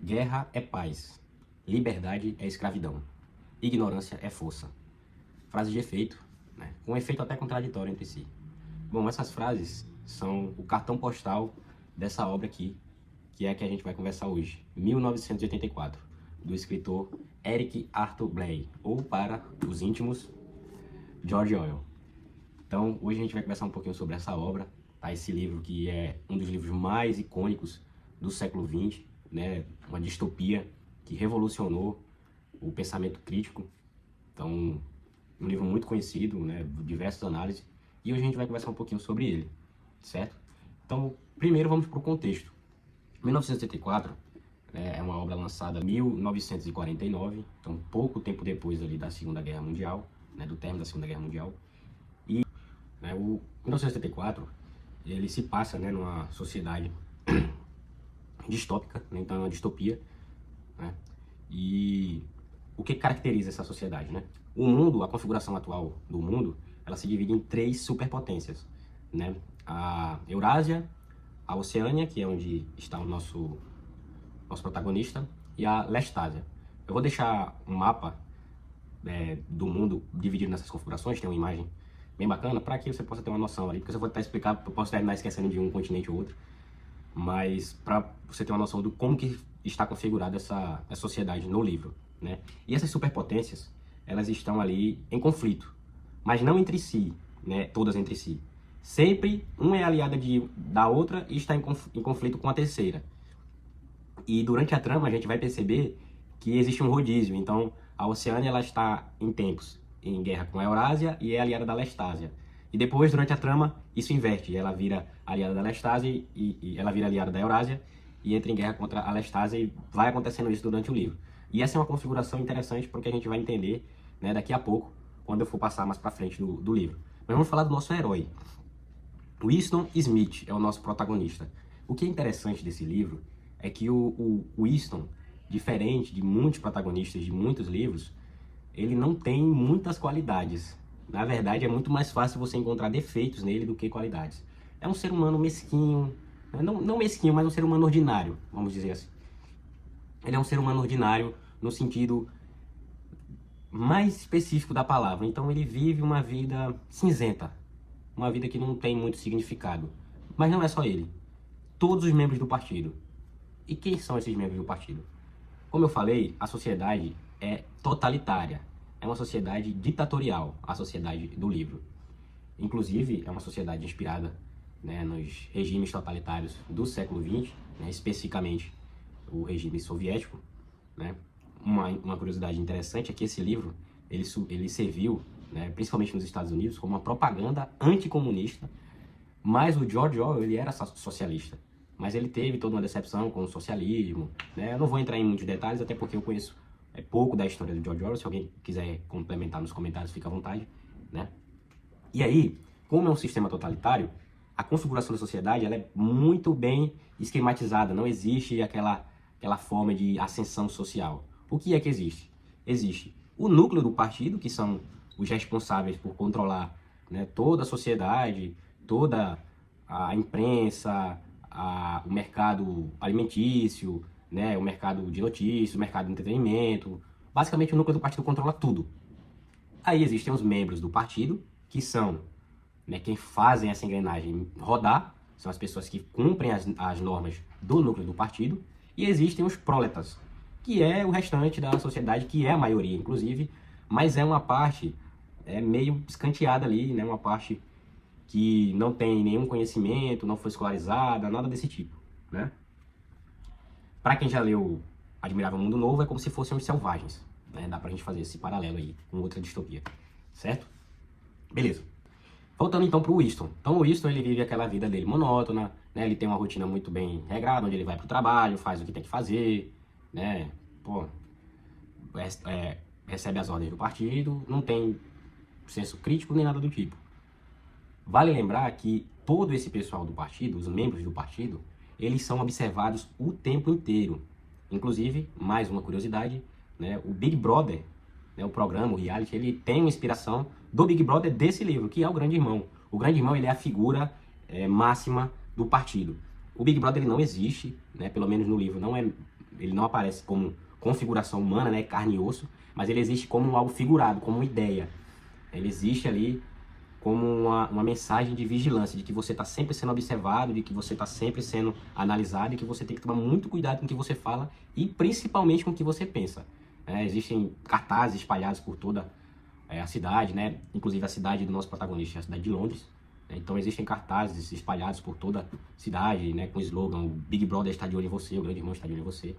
Guerra é paz, liberdade é escravidão, ignorância é força. Frases de efeito, né? Com efeito até contraditório entre si. Bom, essas frases são o cartão postal dessa obra aqui, que é a que a gente vai conversar hoje, 1984, do escritor Eric Arthur Blair, ou para os íntimos, George Orwell. Então, hoje a gente vai conversar um pouquinho sobre essa obra, tá? Esse livro que é um dos livros mais icônicos do século XX, né? Uma distopia que revolucionou o pensamento crítico. Então, um livro muito conhecido, né? Diversas análises. E hoje a gente vai conversar um pouquinho sobre ele, certo? Então, primeiro vamos para o contexto. 1984 é uma obra lançada em 1949, então pouco tempo depois ali da Segunda Guerra Mundial, né? Do término da Segunda Guerra Mundial. Né, o 1984, ele se passa, né, numa sociedade distópica, né, então é uma distopia, né, e o que caracteriza essa sociedade, né? O mundo, a configuração atual do mundo, ela se divide em três superpotências, né? A Eurásia, a Oceânia, que é onde está o nosso protagonista, e a Lestásia. Eu vou deixar um mapa do mundo dividido nessas configurações, tem uma imagem bem bacana, para que você possa ter uma noção ali, porque se eu for tentar explicar, eu posso terminar esquecendo de um continente ou outro, mas para você ter uma noção do como que está configurada essa sociedade no livro, né? E essas superpotências, elas estão ali em conflito, mas não entre si, né? Todas entre si. Sempre uma é aliada da outra e está em conflito com a terceira. E durante a trama a gente vai perceber que existe um rodízio. Então a Oceânia, ela está em tempos em guerra com a Eurásia e é aliada da Lestásia. E depois, durante a trama, isso inverte. Ela vira aliada da Lestásia e ela vira aliada da Eurásia e entra em guerra contra a Lestásia, e vai acontecendo isso durante o livro. E essa é uma configuração interessante porque a gente vai entender, né, daqui a pouco, quando eu for passar mais pra frente do livro. Mas vamos falar do nosso herói. Winston Smith é o nosso protagonista. O que é interessante desse livro é que o Winston, diferente de muitos protagonistas de muitos livros, ele não tem muitas qualidades. Na verdade, é muito mais fácil você encontrar defeitos nele do que qualidades. É um ser humano mesquinho, não mesquinho, mas um ser humano ordinário, vamos dizer assim. Ele é um ser humano ordinário no sentido mais específico da palavra. Então ele vive uma vida cinzenta, uma vida que não tem muito significado. Mas não é só ele. Todos os membros do partido. E quem são esses membros do partido? Como eu falei, a sociedade é totalitária. É uma sociedade ditatorial, a sociedade do livro. Inclusive, é uma sociedade inspirada, né, nos regimes totalitários do século XX, né, especificamente o regime soviético, né? Uma curiosidade interessante é que esse livro ele serviu, né, principalmente nos Estados Unidos, como uma propaganda anticomunista, mas o George Orwell, ele era socialista. Mas ele teve toda uma decepção com o socialismo, né? Eu não vou entrar em muitos detalhes, até porque eu conheço pouco da história do George Orwell. Se alguém quiser complementar nos comentários, fica à vontade, né? E aí, como é um sistema totalitário, a configuração da sociedade, ela é muito bem esquematizada. Não existe aquela forma de ascensão social. O que é que existe? Existe o núcleo do partido, que são os responsáveis por controlar, né, toda a sociedade, toda a imprensa, o mercado alimentício, né, o mercado de notícias, o mercado de entretenimento. Basicamente, o núcleo do partido controla tudo. Aí existem os membros do partido, que são, né, quem fazem essa engrenagem rodar, são as pessoas que cumprem as normas do núcleo do partido, e existem os próletas, que é o restante da sociedade, que é a maioria, inclusive, mas é uma parte meio escanteada ali, né, uma parte que não tem nenhum conhecimento, não foi escolarizada, nada desse tipo, né? Para quem já leu Admirável Mundo Novo, é como se fossem os selvagens, né? Dá pra gente fazer esse paralelo aí com outra distopia, certo? Beleza. Voltando então pro Winston. Então o Winston, ele vive aquela vida dele monótona, né? Ele tem uma rotina muito bem regrada, onde ele vai pro trabalho, faz o que tem que fazer, né? Pô, recebe as ordens do partido, não tem senso crítico nem nada do tipo. Vale lembrar que todo esse pessoal do partido, os membros do partido, eles são observados o tempo inteiro. Inclusive, mais uma curiosidade, né, o Big Brother, né, o programa, o reality, ele tem uma inspiração do Big Brother desse livro, que é o Grande Irmão. O Grande Irmão, ele é a figura máxima do partido. O Big Brother, ele não existe, né, pelo menos no livro, não é ele não aparece como configuração humana, né, carne e osso, mas ele existe como algo figurado, como uma ideia. Ele existe ali como uma mensagem de vigilância, de que você está sempre sendo observado, de que você está sempre sendo analisado e que você tem que tomar muito cuidado com o que você fala e principalmente com o que você pensa. Existem cartazes espalhados por toda a cidade, né? Inclusive a cidade do nosso protagonista, a cidade de Londres. Então existem cartazes espalhados por toda a cidade, né? Com o slogan, o Big Brother está de olho em você, o grande irmão está de olho em você.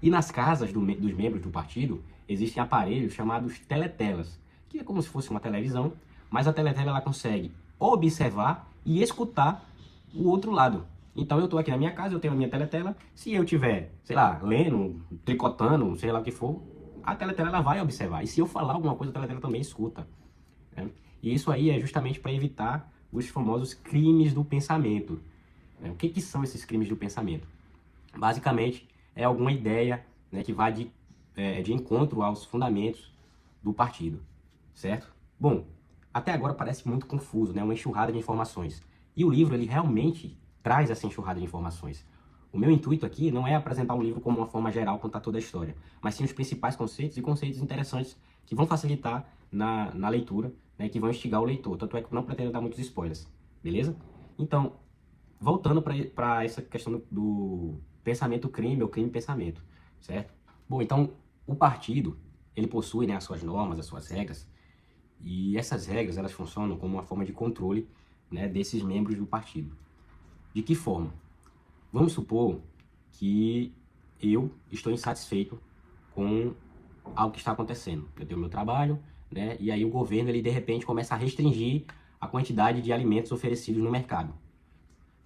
E nas casas dos membros do partido, existem aparelhos chamados teletelas, que é como se fosse uma televisão, mas a teletela ela consegue observar e escutar o outro lado. Então eu estou aqui na minha casa, eu tenho a minha teletela, se eu estiver, sei lá, lendo, tricotando, sei lá o que for, a teletela ela vai observar. E se eu falar alguma coisa, a teletela também escuta. Né? E isso aí é justamente para evitar os famosos crimes do pensamento. O que são esses crimes do pensamento? Basicamente, é alguma ideia, né, que vai de encontro aos fundamentos do partido, certo? Bom, até agora parece muito confuso, né? Uma enxurrada de informações. E o livro, ele realmente traz essa enxurrada de informações. O meu intuito aqui não é apresentar o livro como uma forma geral, contar toda a história, mas sim os principais conceitos e conceitos interessantes que vão facilitar na leitura, né, que vão instigar o leitor. Tanto é que eu não pretendo dar muitos spoilers, beleza? Então, voltando para essa questão do pensamento-crime ou crime-pensamento, certo? Bom, então, o partido, ele possui, né, as suas normas, as suas regras, e essas regras, elas funcionam como uma forma de controle, né, desses membros do partido. De que forma? Vamos supor que eu estou insatisfeito com algo que está acontecendo. Eu tenho meu trabalho, né, e aí o governo, ele de repente começa a restringir a quantidade de alimentos oferecidos no mercado.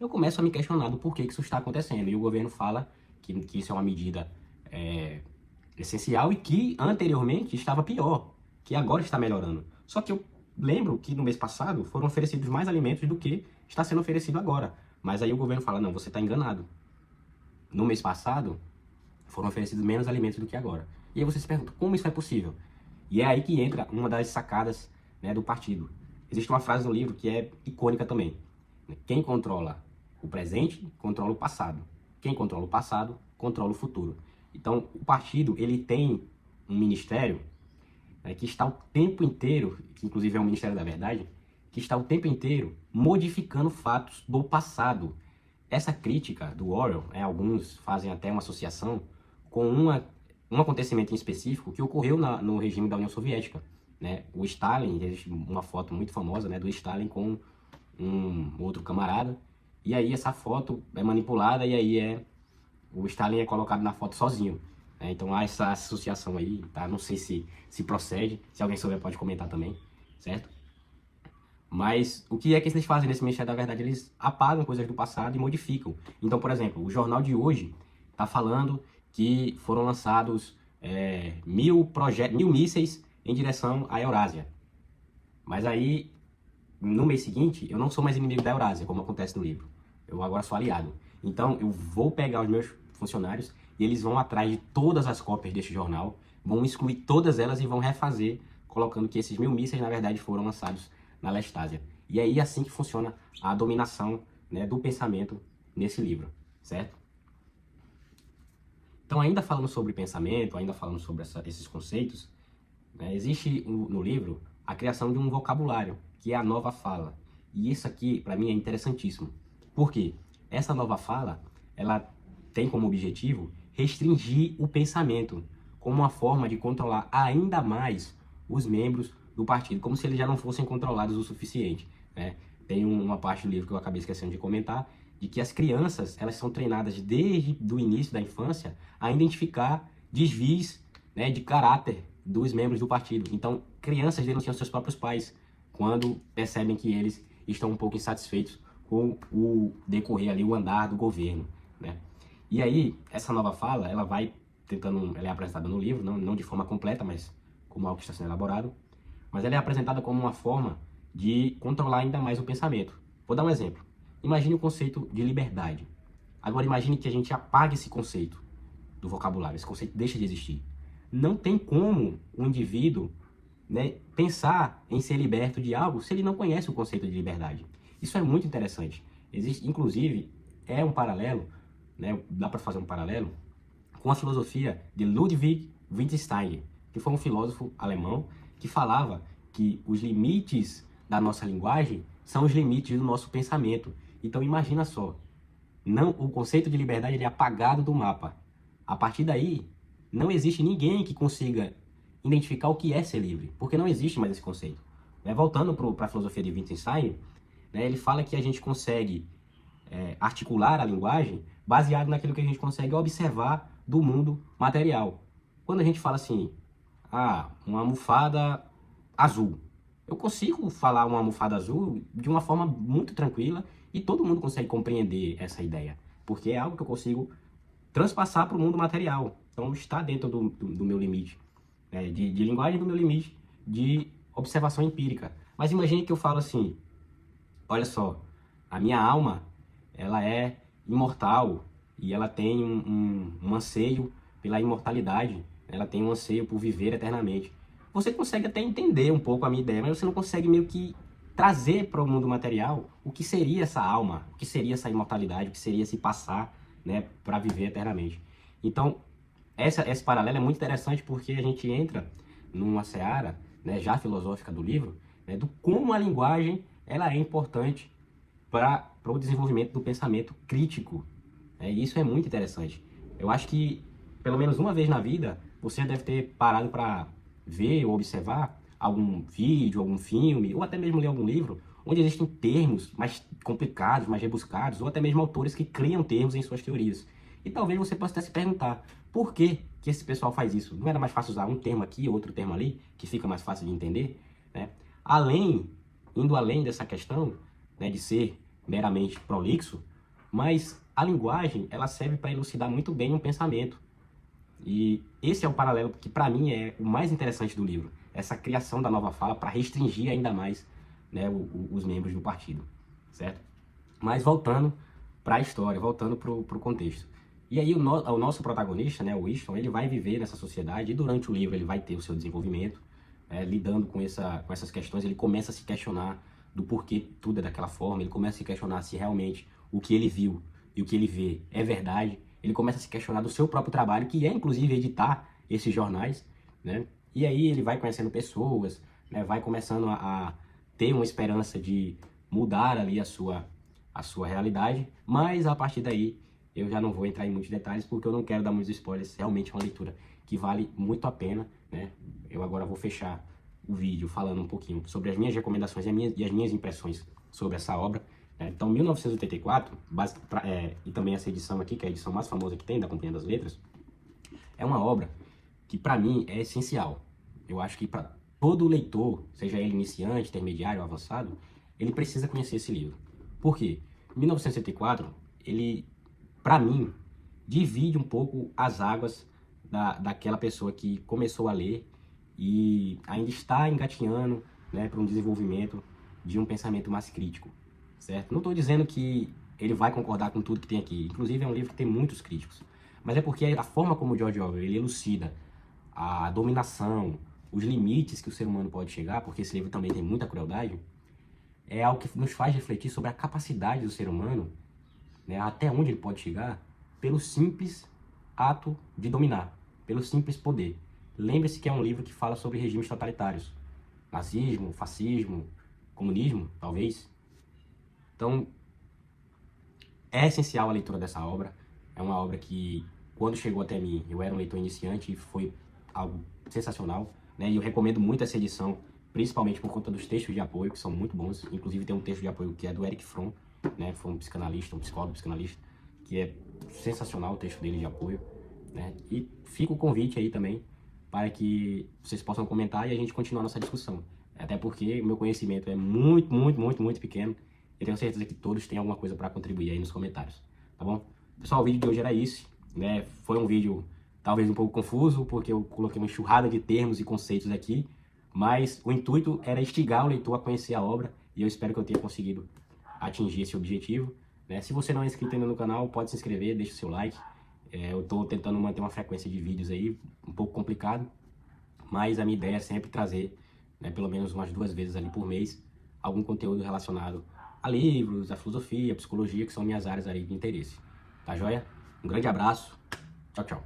Eu começo a me questionar do porquê que isso está acontecendo. E o governo fala que isso é uma medida essencial e que anteriormente estava pior, que agora está melhorando. Só que eu lembro que no mês passado foram oferecidos mais alimentos do que está sendo oferecido agora. Mas aí o governo fala, não, você está enganado. No mês passado foram oferecidos menos alimentos do que agora. E aí você se pergunta, como isso é possível? E é aí que entra uma das sacadas, né, do partido. Existe uma frase no livro que é icônica também. Quem controla o presente, controla o passado. Quem controla o passado, controla o futuro. Então, o partido, ele tem um ministério, né, que está o tempo inteiro, que inclusive é o Ministério da Verdade, que está o tempo inteiro modificando fatos do passado. Essa crítica do Orwell, alguns fazem até uma associação com um acontecimento em específico que ocorreu no regime da União Soviética. Né? O Stalin, existe uma foto muito famosa, né, do Stalin com um outro camarada, e aí essa foto é manipulada e aí o Stalin é colocado na foto sozinho. Então há essa associação aí, tá? Não sei se procede, se alguém souber pode comentar também, certo? Mas o que é que eles fazem nesse Ministério da Verdade? Eles apagam coisas do passado e modificam. Então, por exemplo, o jornal de hoje está falando que foram lançados 1.000 mísseis em direção à Eurásia. Mas aí, no mês seguinte, eu não sou mais inimigo da Eurásia, como acontece no livro. Eu agora sou aliado. Então, eu vou pegar os meus funcionários e eles vão atrás de todas as cópias deste jornal, vão excluir todas elas e vão refazer, colocando que esses 1.000 mísseis, na verdade, foram lançados na Lestásia. E aí, assim que funciona a dominação, né, do pensamento nesse livro, certo? Então, ainda falando sobre pensamento, ainda falando sobre esses conceitos, né, existe no livro a criação de um vocabulário, que é a nova fala. E isso aqui, para mim, é interessantíssimo. Por quê? Essa nova fala, ela tem como objetivo restringir o pensamento, como uma forma de controlar ainda mais os membros do partido, como se eles já não fossem controlados o suficiente. Né? Tem uma parte do livro que eu acabei esquecendo de comentar, de que as crianças, elas são treinadas desde o início da infância a identificar desvios, né, de caráter dos membros do partido. Então, crianças denunciam seus próprios pais quando percebem que eles estão um pouco insatisfeitos com o decorrer ali, o andar do governo, né? E aí, essa nova fala, ela é apresentada no livro, não de forma completa, mas como algo que está sendo elaborado, mas ela é apresentada como uma forma de controlar ainda mais o pensamento. Vou dar um exemplo. Imagine o conceito de liberdade. Agora imagine que a gente apague esse conceito do vocabulário, esse conceito deixa de existir. Não tem como o indivíduo, né, pensar em ser liberto de algo se ele não conhece o conceito de liberdade. Isso é muito interessante. Existe, inclusive, um paralelo, né, dá para fazer um paralelo com a filosofia de Ludwig Wittgenstein, que foi um filósofo alemão que falava que os limites da nossa linguagem são os limites do nosso pensamento. Então imagina só, o conceito de liberdade ele é apagado do mapa. A partir daí, não existe ninguém que consiga identificar o que é ser livre, porque não existe mais esse conceito. Voltando para a filosofia de Wittgenstein, ele fala que a gente consegue articular a linguagem baseado naquilo que a gente consegue observar do mundo material. Quando a gente fala assim, uma almofada azul, eu consigo falar uma almofada azul de uma forma muito tranquila e todo mundo consegue compreender essa ideia, porque é algo que eu consigo transpassar para o mundo material. Então está dentro do meu limite de linguagem, do meu limite de observação empírica. Mas imagine que eu falo assim, olha só, a minha alma, ela é imortal e ela tem um anseio pela imortalidade, ela tem um anseio por viver eternamente. Você consegue até entender um pouco a minha ideia, mas você não consegue meio que trazer para o mundo material o que seria essa alma, o que seria essa imortalidade, o que seria esse passar, para viver eternamente. Então, esse paralelo é muito interessante porque a gente entra numa seara, já filosófica do livro, do como a linguagem ela é importante para o desenvolvimento do pensamento crítico. Isso é muito interessante. Eu acho que, pelo menos uma vez na vida, você deve ter parado para ver ou observar algum vídeo, algum filme, ou até mesmo ler algum livro, onde existem termos mais complicados, mais rebuscados, ou até mesmo autores que criam termos em suas teorias. E talvez você possa até se perguntar, por que esse pessoal faz isso? Não era mais fácil usar um termo aqui, outro termo ali, que fica mais fácil de entender? Indo além dessa questão, de ser meramente prolixo, mas a linguagem, ela serve para elucidar muito bem um pensamento. E esse é o paralelo que, para mim, é o mais interessante do livro. Essa criação da nova fala para restringir ainda mais os membros do partido, certo? Mas voltando para a história, voltando para o contexto. E aí o nosso protagonista, o Winston, ele vai viver nessa sociedade e durante o livro ele vai ter o seu desenvolvimento, lidando com essas questões, ele começa a se questionar do porquê tudo é daquela forma, ele começa a se questionar se realmente o que ele viu e o que ele vê é verdade, ele começa a se questionar do seu próprio trabalho, que é inclusive editar esses jornais, E aí ele vai conhecendo pessoas, vai começando a ter uma esperança de mudar ali a sua realidade, mas a partir daí eu já não vou entrar em muitos detalhes porque eu não quero dar muitos spoilers. Realmente é uma leitura que vale muito a pena, Eu agora vou fechar o vídeo falando um pouquinho sobre as minhas recomendações e as minhas impressões sobre essa obra. Então, 1984, e também essa edição aqui, que é a edição mais famosa que tem, da Companhia das Letras, é uma obra que para mim é essencial. Eu acho que para todo leitor, seja ele iniciante, intermediário ou avançado, ele precisa conhecer esse livro. Por quê? 1964, ele, para mim, divide um pouco as águas daquela pessoa que começou a ler e ainda está engatinhando, para um desenvolvimento de um pensamento mais crítico, certo? Não estou dizendo que ele vai concordar com tudo que tem aqui. Inclusive, é um livro que tem muitos críticos. Mas é porque a forma como o George Orwell ele elucida a dominação, os limites que o ser humano pode chegar, porque esse livro também tem muita crueldade, é algo que nos faz refletir sobre a capacidade do ser humano, até onde ele pode chegar, pelo simples ato de dominar, pelo simples poder. Lembre-se que é um livro que fala sobre regimes totalitários, nazismo, fascismo, comunismo, talvez. Então, é essencial a leitura dessa obra. É uma obra que, quando chegou até mim, eu era um leitor iniciante e foi algo sensacional, E eu recomendo muito essa edição, principalmente por conta dos textos de apoio, que são muito bons. Inclusive tem um texto de apoio que é do Erich Fromm, Foi um psicanalista, um psicólogo psicanalista, que é sensacional o texto dele de apoio, E fica o convite aí também para que vocês possam comentar e a gente continuar nossa discussão. Até porque o meu conhecimento é muito, muito, muito, muito pequeno. E tenho certeza que todos têm alguma coisa para contribuir aí nos comentários, tá bom? Pessoal, o vídeo de hoje era esse, Foi um vídeo talvez um pouco confuso, porque eu coloquei uma enxurrada de termos e conceitos aqui, mas o intuito era instigar o leitor a conhecer a obra e eu espero que eu tenha conseguido atingir esse objetivo, Se você não é inscrito ainda no canal, pode se inscrever, deixa o seu like. Eu estou tentando manter uma frequência de vídeos aí, um pouco complicado, mas a minha ideia é sempre trazer, pelo menos umas 2 vezes ali por mês, algum conteúdo relacionado a livros, a filosofia, a psicologia, que são minhas áreas aí de interesse. Tá joia? Um grande abraço. Tchau, tchau.